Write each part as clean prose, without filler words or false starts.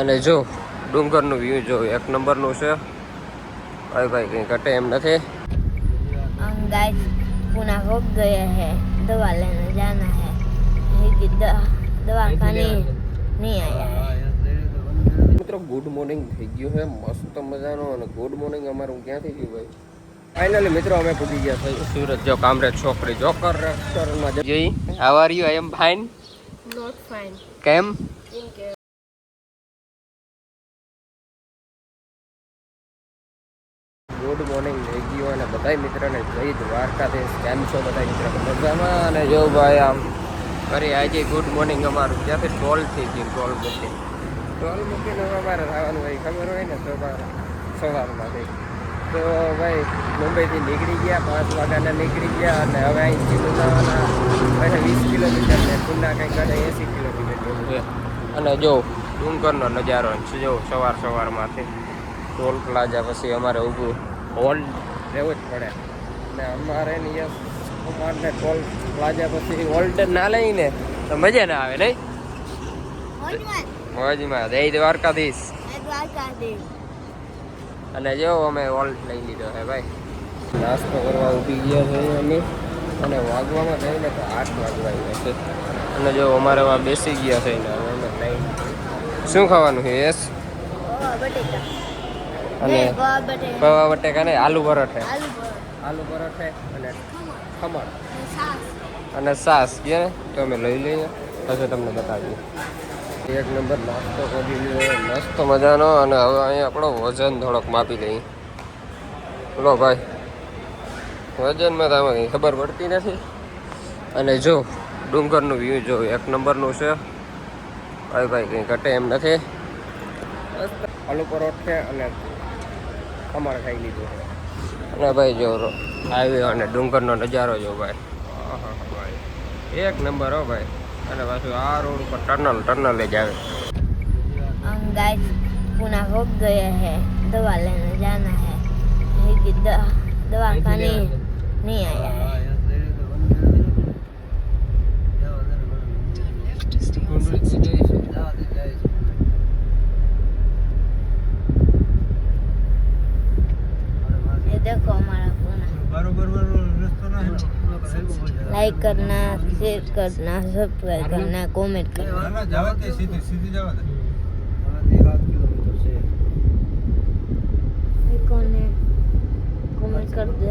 અને જો ડુંગરનું વ્યૂ જો એક નંબરનું છે ભાઈ કંઈ ઘટે એમ નથી। हम गाइस पुणे हो गए हैं, दवा लेने जाना है, दवा खाने नहीं आया है। મિત્રો ગુડ મોર્નિંગ થઈ ગયું છે મસ્ત મજાનો। અને ગુડ મોર્નિંગ અમારું ક્યાંથી થયું ભાઈ? ફાઇનલી મિત્રો અમે પૂજી ગયા છે સુરત। જો કામરેજ છોકરી જોકર રેસ્ટોરન્ટમાં જઈ। How are you? I am fine. Not fine. કેમ? ગુડ મોર્નિંગ થઈ ગયું અને બધા મિત્રોને જય દ્વારકાધીશ। કેમ છો બધા મિત્રો? મજામાં। અને જો ભાઈ આમ કરી આજે ગુડ મોર્નિંગ અમારું ત્યાંથી ટોલથી ગયું। ટોલ મૂકીને અમારે થવાનું હોય ખબર હોય ને સવારમાંથી તો ભાઈ મુંબઈથી નીકળી ગયા 5 વાગ્યાના નીકળી ગયા। અને હવે અહીંથી પુનાવાના પછી 20 કિલોમીટર ને પુના કંઈક 80 કિલોમીટર જેવું છે। અને જો ડુંગરનો નજારો જો સવારમાંથી ટોલ પ્લાઝા પછી અમારે ઊભું હોલ્ડ રહેવું જ પડે। અને અમારે અમારને ટોલ પ્લાઝા પછી હોલ્ડ ના લઈને તો મજા ના આવે નહીં? મોજમાં જય દ્વારકાધીશ। અને જો અમે હોલ્ડ લઈ લીધો છે ભાઈ। નાસ્તો કરવા ઊભી ગયા છે અમે અને વાગવામાં થઈને તો 8 વાગવા આવ્યા છે। અને જો અમારે વા બેસી ગયા છે ને અમે લઈ શું ખાવાનું છે? યસ અને પૌવા બટેકા ને આલુ પરોઠે અને ખમણ અને સાસ કે ને તો અમે લઈ લઈએ પછી તમને બતાવીએ। એક નંબર નાસ્તો કરી લઈએ મસ્ત મજાનો। અને હવે અહીંયા આપણો વજન થોડોક માપી લઈએ। બોલો ભાઈ વજનમાં તો આમાં કંઈ ખબર પડતી નથી। અને જો ડુંગરનું વ્યૂ જો એક નંબરનું છે ભાઈ કંઈ ઘટે એમ નથી। આલુ પરોઠે અને ખમણ ખાઈ લીધું। અને ભાઈ જો હાઈવે અને ડુંગરનો નજારો જો ભાઈ એક નંબર હો ભાઈ। અને પાછું આ રોડ ઉપર ટનલ જ આવે। हम गाइस पुणे हो गए हैं, दवा लेने जाना है, दवा खाने नहीं आया है। ये देखो हमारा पुणे। लाइक करना, शेयर करना, सब्सक्राइब करना, कमेंट करना। कमेंट कर दे।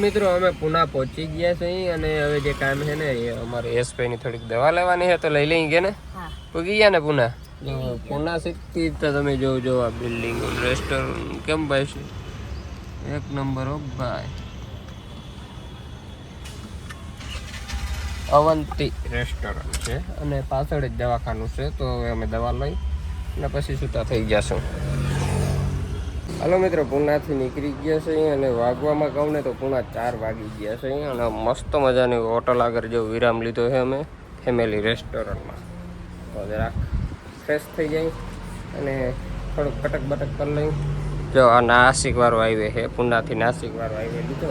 મિત્રો અમે પુના પહોંચી ગયા છે અને હવે જે કામ છે ને એ અમારે એસપીની થોડીક દવા લેવાની છે તો લઈ લઈ ગયા ને પૂગી ગયા ને પુના। પુના સિટી તો તમે જો આ બિલ્ડિંગ રેસ્ટોરન્ટ કેમ ભાઈ છે એક નંબર હો ભાઈ। અવંતી રેસ્ટોરન્ટ છે અને પાછળ જ દવાખાનું છે તો હવે અમે દવા લઈ અને પછી છૂટા થઈ જશું। હાલો મિત્રો પુનાથી નીકળી ગયા છે અને વાગવામાં કહું ને તો પુના 4 વાગી ગયા છે। અને મસ્ત મજાની હોટલ આગળ જો વિરામ લીધો છે અમે ફેમિલી રેસ્ટોરન્ટમાં તો જરાક ફ્રેશ થઈ જાય અને થોડુંક કટક બટક કરી લઈ। જો આ નાસિક વાળો હાઈવે છે પુનાથી નાસિક વાળો હાઈવે લીધો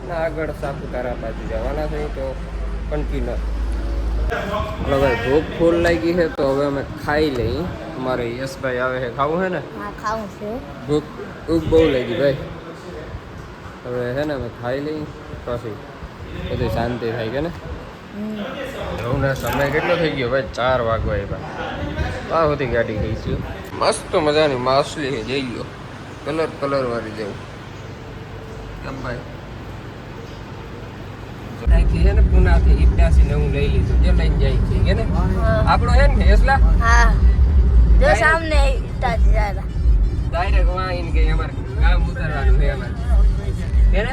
અને આગળ સાપુતારા બાજુ જવાના છે તો કન્ટિન્યુ। હલો ભાઈ ભૂખ ફૂલ લાગી છે તો હવે અમે ખાઈ લઈ। અમારે યશભાઈ આવે છે ખાવું છે ને? हाँ खाऊं से। ભૂખ બહુ લાગી ભાઈ। હવે છે ને અમે ખાઈ લઈ પછી બધી શાંતિ થાય કે ને। રવના સમય કેટલો થઈ ગયો ભાઈ? 4 વાગવા આવ્યા। આ સુધી ગાડી ગઈ છું મસ્ત મજાની માછલી છે જઈ ગયો કલર વાળી જેવું કેમ ભાઈ? છે ને પુનાથી 89 હું લઈ લીધું જે લઈને જાય છે કે ને આપણો છે ને હેસલા। हाँ जो सामने ज्यादा ડાયરેક્ટ વાઈન કે અમારે ગામ ઉતરવાનું છે અમારે કે ને।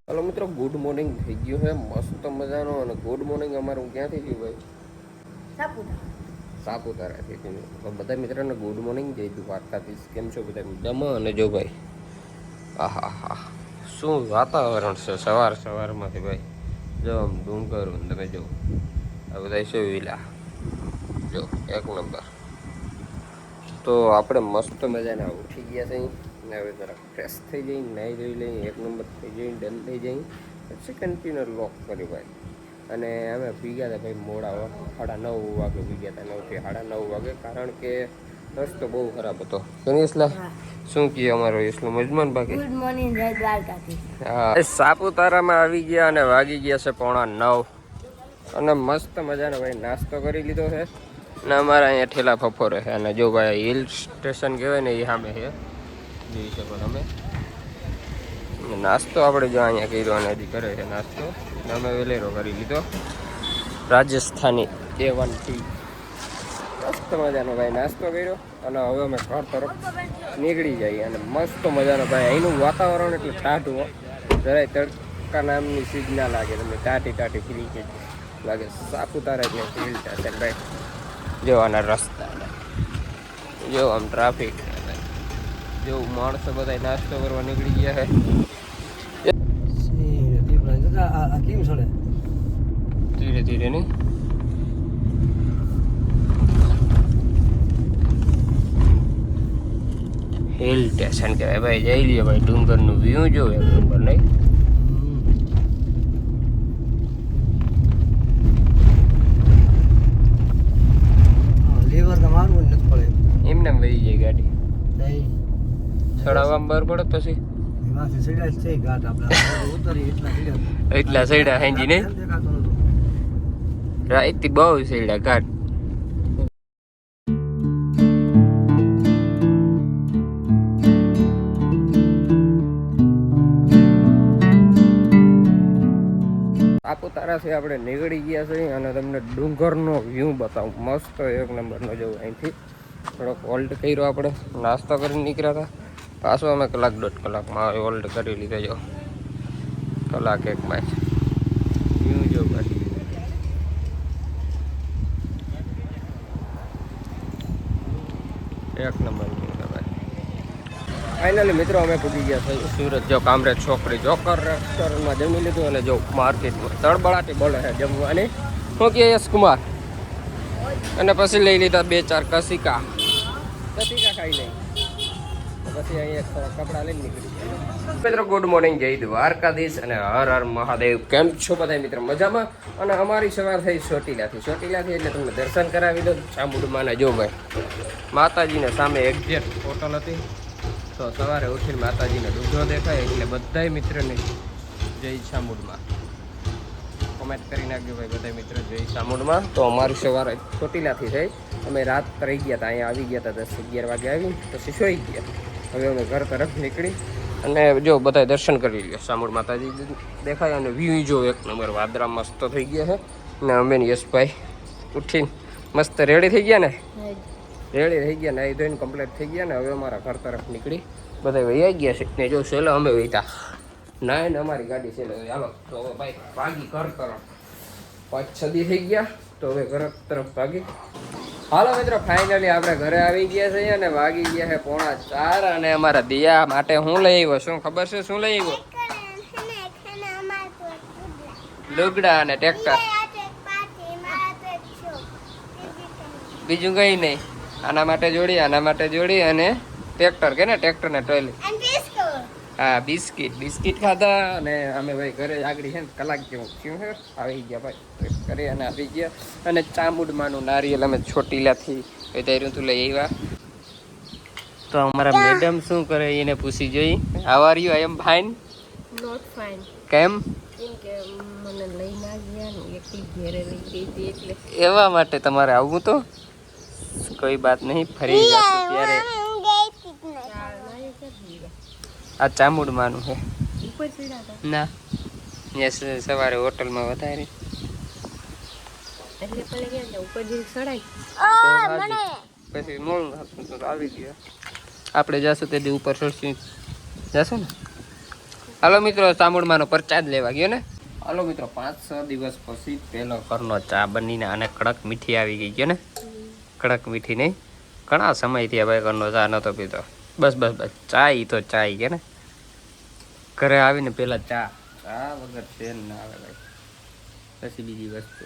હાલો મિત્રો ગુડ મોર્નિંગ થઈ ગયું છે મસ્ત મજાનો। અને ગુડ મોર્નિંગ અમારું ક્યાંથી થયું ભાઈ? સાપુતારાથી થયું। તો બધા મિત્રોને ગુડ મોર્નિંગ જય દ્વારકાધીશ। કેમ છો બધા મજામાં? અને જો ભાઈ આહા શું વાતાવરણ છે સવારમાંથી ભાઈ। જો આમ ડુંગર તમે જો આ બધા શું વિલા જો એક નંબર. તો આપણે મસ્ત મજાના ઉઠી ગયા છીએ ને હવે જરા ફ્રેશ થઈ જઈ, નાહી ધોઈ લઈ, એક નંબર થઈ જઈ, ડન થઈ જઈ, પછી કન્ટેનર લોક કરી ભાઈ. અને અમે પી ગયા હતા ભાઈ મોડા 9:30 વાગે પી ગયા હતા, 9 થી 9:30 વાગે, કારણ કે રસ્તો બહુ ખરાબ હતો. ગણેશલા શું કહે અમારો ઇસ્લો મજમાન બાકી? ગુડ મોર્નિંગ જય દ્વારકાથી. હા, સાપુતારામાં આવી ગયા અને વાગી ગયા છે 9:15 અને મસ્ત મજાનો ભાઈ નાસ્તો કરી લીધો છે ને અમારા અહીંયા ઠેલા ફફોરે છે. અને જો ભાઈ હિલ સ્ટેશન કહેવાય ને એ સામે છે, જોઈ શકો તમે. નાસ્તો આપણે જો અહીંયા કર્યો અને હજી કરે છે નાસ્તો, ને અમે વેલેરો કરી લીધો રાજસ્થાની A1 ટી. મસ્ત મજાનો ભાઈ નાસ્તો કર્યો અને હવે અમે ઘર તરફ નીકળી જઈએ. અને મસ્ત મજાનો ભાઈ અહીંનું વાતાવરણ એટલે ટાઢું, જરાય તડકા નામની સીજ ના લાગે, તમને ટાટી ફીરી કે લાગે. સાપુતારા એટલે હિલ સ્ટેશન ભાઈ. જો આના રસ્તા, જો આમ ટ્રાફિક, જો માણસો બધા નાસ્તો કરવા નીકળી ગયા છે. ધીરે ધીરે નહીં. હિલ સ્ટેશન કહેવાય ભાઈ. જઈ લઈએ ભાઈ, ડુંગરનું વ્યૂ જો એક નંબર નહીં. એમને વહી જાય ગાડી, ચડાવવામાં બર પડે પછી એટલા સૈડા હેંજી નહીં, રાઈતી બહુ સૈડા ઘાટ. સાપુતારાથી આપણે નીકળી ગયા છીએ અને તમને ડુંગરનો વ્યૂ બતાવું. મસ્ત એક નંબરનો જોવું. અહીંથી થોડોક હોલ્ડ કર્યો, આપણે નાસ્તો કરીને નીકળ્યા હતા. પાછો અમે 1.5 કલાકમાં હોલ્ડ કરી લીધો. જો 1 કલાકમાં વ્યૂ જો ભાઈ. એક નંબર ભાઈ. ફાઇનલી મિત્રો અમે પૂછી ગયા છે સુરત. જો કામરેજ છોકરી જોકર રેસ્ટોરન્ટમાં જમી લીધું અને જો માર્કેટમાં તળબળાટી બોલે છે જમવાની. શું કહે યશ કુમાર? અને પછી લઈ લીધા 2-4 કસિકા ખાઈ લઈ, પછી અહીંયા થોડા કપડાં લઈને નીકળી ગયા. મિત્રો ગુડ મોર્નિંગ, જય દ્વારકાધીશ અને હર હર મહાદેવ. કેમ છો બધા મિત્રો? મજામાં. અને અમારી સવાર થઈ ચોટીલાથી એટલે તમને દર્શન કરાવી દો ચામુંડમાના. જો ભાઈ માતાજીને સામે એક્ઝેક્ટ હોટલ હતી, તો સવારે ઉઠીને માતાજીને દૂધો દેખાય એટલે બધાય મિત્રને જય ચામુંડમાં કોમેન્ટ કરી નાખજો ભાઈ બધા મિત્ર, જય ચામુંડમાં. તો અમારી સવારે ચોટીલાથી થઈ, અમે રાત રહી ગયા હતા, અહીંયા આવી ગયા હતા 10-11 વાગે આવી, પછી સોઈ ગયા. હવે અમે ઘર તરફ નીકળી અને જો બધા દર્શન કરી લ્યો. ચામુંડ માતાજી દેખાય અને વ્યૂ જો એક નંબર. વાદળા મસ્ત થઈ ગયા છે ને અમે યશભાઈ ઉઠીને મસ્ત રેડી થઈ ગયા ને, રેડી થઈ ગયા, નાહી ધોઈને કમ્પ્લીટ થઈ ગયા ને હવે અમારા ઘર તરફ નીકળી બધા વહી ગયા છે. ને જો સેલો અમે વહીતા ના ને અમારી ગાડી સેલો. હાલો તો હવે ભાઈ ભાગી ઘર તરફ. 5-6 દી થઈ ગયા તો હવે ઘર તરફ ભાગી. હાલો મિત્રો, ફાઇનલી આપણે ઘરે આવી ગયા છે અને વાગી ગયા છે 4:45. અને અમારા દિયા માટે હું લઈ આવ્યો? શું ખબર છે શું લઈ આવ્યો? લુગડા અને ટ્રેક્ટર, બીજું કઈ નહીં. આના માટે જોડી અને ટ્રેક્ટર કે ને, ટ્રેક્ટર ને ટોયલી. હા, બિસ્કિટ ખાધા અને અમે ભાઈ ઘરે આગળ છે ને કલાક જેવું થયું છે આવી ગયા ભાઈ ઘરે. અને આવી ગયા અને ચામુંડમાનું નારિયેલ અમે ચોટીલાથી વધાર્યું તું લઈ આવ્યા. તો અમારા મેડમ શું કરે એને પૂછી જોઈ. How are you? I am fine. Not fine. કેમ? કે મને લઈને આવ્યા ને એકલી ઘેરે રહી ગઈ હતી એટલે. એવા માટે તમારે આવવું તો કોઈ બાત નહીં, ફરી જશે ત્યારે. આ ચામુંડમાનું છે ના, યસ સવારે હોટલમાં વધારે પછી મોડું આવી ગયો. આપણે જશું તે દી ઉપર ચડશું જશું ને. હાલો મિત્રો, ચામુંડમાનો પ્રચાર લેવા ગયો ને. હાલો મિત્રો, 5-6 દિવસ પછી પહેલો ઘરનો ચા બનીને અને કડક મીઠી આવી ગઈ ગયો ને. કડક મીઠી નહીં, ઘણા સમયથી ભાઈ ઘરનો ચા નહોતો પીતો. બસ ચાય તો ચાય કે ને. ઘરે આવીને પેલા ચા વગર ચેન ના આવે ભાઈ. પછી બીજી વસ્તુ